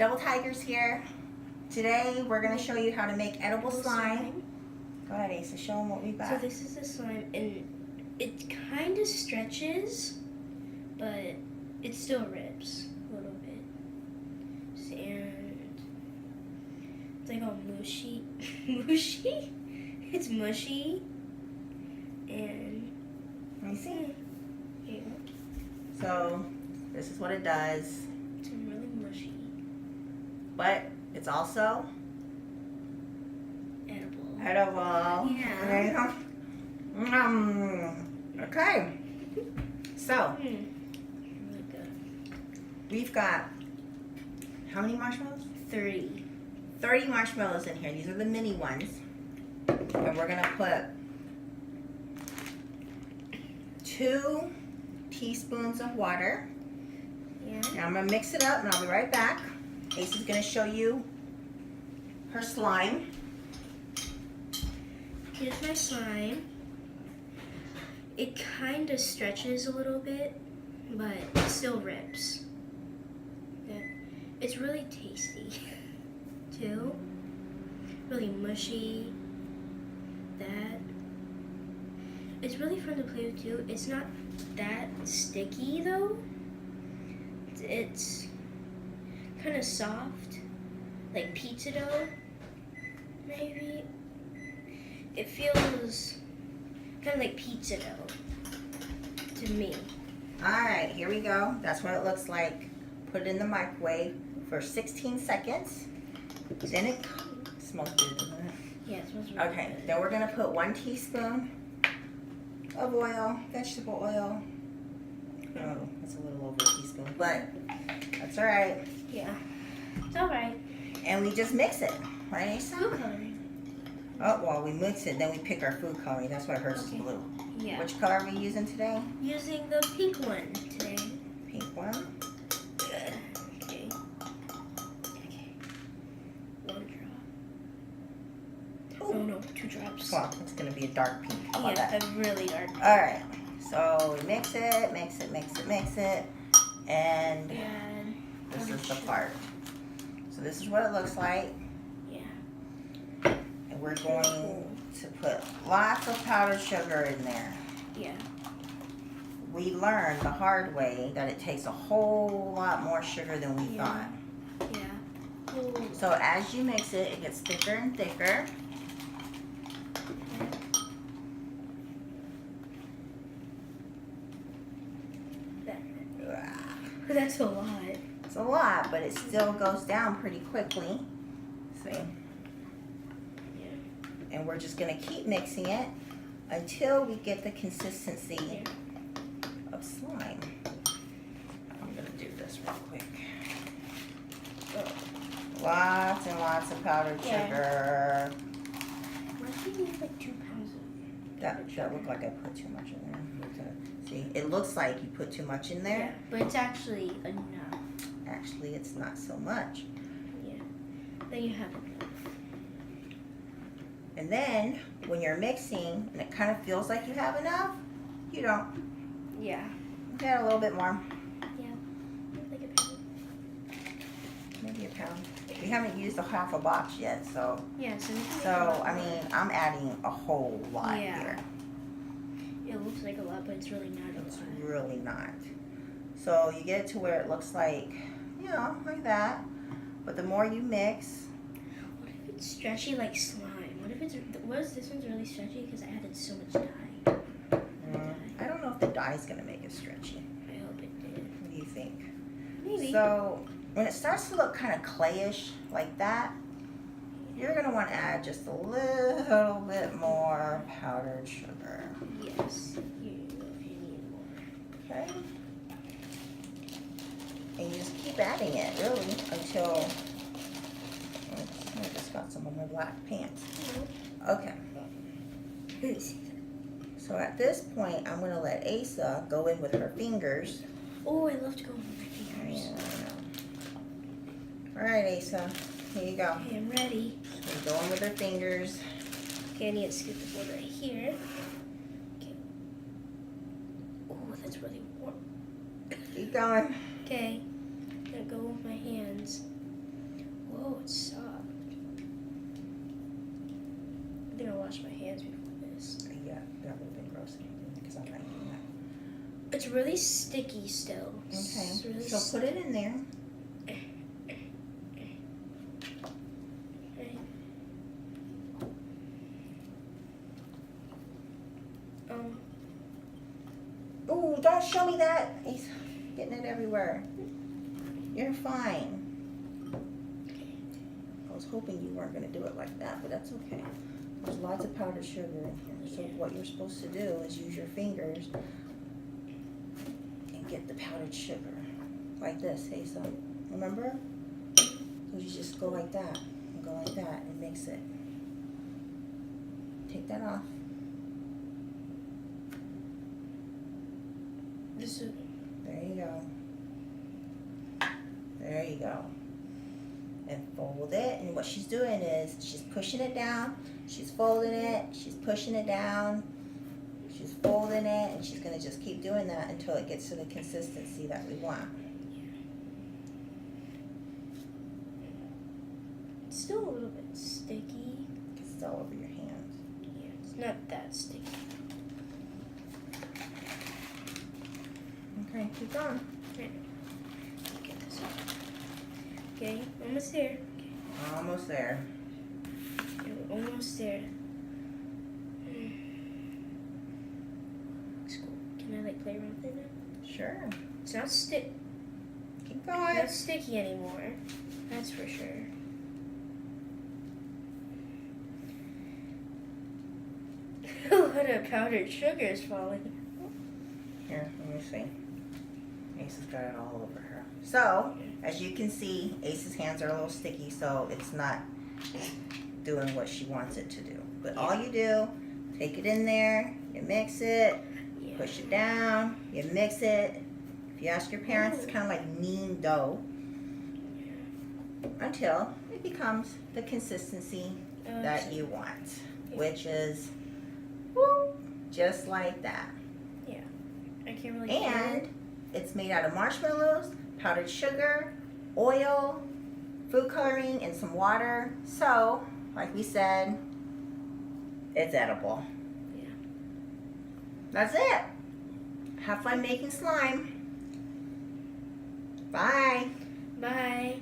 Double Tigers here. Today we're going to show you how to make edible slime. Go ahead, Asa, show them what we got. So this is the slime, and it kind of stretches, but it still rips a little bit. And it's like all mushy. Mushy? It's mushy. And let me see. Here you go. So this is what it does. It's really mushy. But it's also Edible. edible. Yeah. Okay. So Really good. we've got how many marshmallows? 30 marshmallows in here. These are the mini ones. And we're gonna put 2 teaspoons of water. Yeah. Now I'm gonna mix it up and I'll be right back. Asa's gonna show you her slime. Here's my slime. It kind of stretches a little bit, but it still rips. Yeah. It's really tasty, too. Really mushy. That. It's really fun to play with, too. It's not that sticky, though. It's kind of soft, like pizza dough, maybe. It feels kind of like pizza dough to me. Alright, here we go. That's what it looks like. Put it in the microwave for 16 seconds. Then it smells good, doesn't it? Yeah, it smells really Okay, good. then we're going to put 1 teaspoon of oil, vegetable oil. Oh, that's a little over a teaspoon, but that's alright. Yeah, it's alright. And we just mix it, right, Asa? Food coloring. Oh, well, we mix it, then we pick our food coloring. That's why hers is Okay. blue. Yeah. Which color are we using today? Using the pink one today. Pink one. Okay. Okay. 1 drop. Oh no, 2 drops. Well, it's going to be a dark pink. How about Yeah, that? a really dark. Alright, so we mix it, mix it, mix it, mix it. And And this is the part. So this is what it looks like. yeah. And we're going to put lots of powdered sugar in there. Yeah. We learned the hard way that it takes a whole lot more sugar than we thought. Yeah. Ooh. So as you mix it, it gets thicker and thicker. That's a lot. It's a lot, but it still goes down pretty quickly. See? Yeah. And we're just going to keep mixing it until we get the consistency Yeah. of slime. I'm going to do this real quick. Lots and lots of powdered Yeah. sugar. Why do you need like 2 pounds of That looked like I put too much in there. See, it looks like you put too much in there. Yeah, but it's actually enough. Actually, it's not so much. Yeah. Then you have enough. And then, when you're mixing, and it kind of feels like you have enough, you don't. Yeah. You add a little bit more. Yeah. Like a pound. Maybe a pound. We haven't used a half a box yet, so. Yeah, so we can make a So, lot I more. mean, I'm adding a whole lot Yeah. here. It looks like a lot, but it's really not It's a lot. really not. So, you get it to where it looks like, you know, like that. But the more you mix, What if it's stretchy like slime? What if this one's really stretchy because I added so much dye? I don't know if the dye is going to make it stretchy. I hope it did. What do you think? Maybe. So, when it starts to look kind of clayish like that, you're going to want to add just a little bit more powdered sugar. Yes. You know if you need more. Okay? And you just keep adding it, really, until... Oops, I just got some of my black pants. Okay. So at this point, I'm going to let Asa go in with her fingers. Oh, I love to go with my fingers. All right, Asa. Here you go. Okay, I'm ready. You're going with her fingers. Okay, I need to scoop the board right here. Okay. Oh, that's really warm. Keep going. Okay. I'm gonna go with my hands. wash my hands before this. Yeah, that would have been gross because I'm not doing that. It's really sticky still. Okay, It's really so put it in there. Okay. Ooh, don't show me that. He's getting it everywhere. You're fine. I was hoping you weren't going to do it like that, but that's okay. There's lots of powdered sugar in here. So what you're supposed to do is use your fingers and get the powdered sugar. Like this, Asa. Remember? So you just go like that and go like that and mix it. Take that off. There you go. There you go. And fold it. And what she's doing is she's pushing it down. She's folding it. She's pushing it down. She's folding it. And she's going to just keep doing that until it gets to the consistency that we want. It's still a little bit sticky. It's all over your hands. Yeah, it's not that sticky. Okay, keep going. Okay. Get this off. Okay, almost there. Okay. Almost there. Okay, we're almost there. Looks cool. Can I like play around with it now? Sure. It's not Keep not going. sticky anymore. That's for sure. A lot of powdered sugar is falling. Here, let me see. Ace's got it all over her. So, as you can see, Ace's hands are a little sticky, so it's not doing what she wants it to do. But all you do, take it in there, you mix it, push it down, you mix it. If you ask your parents, it's kind of like kneading dough until it becomes the consistency that you want, which is just like that. Yeah, I can't really. And it's made out of marshmallows, powdered sugar, oil, food coloring, and some water. So, like we said, it's edible. Yeah. That's it. Have fun making slime. Bye. Bye.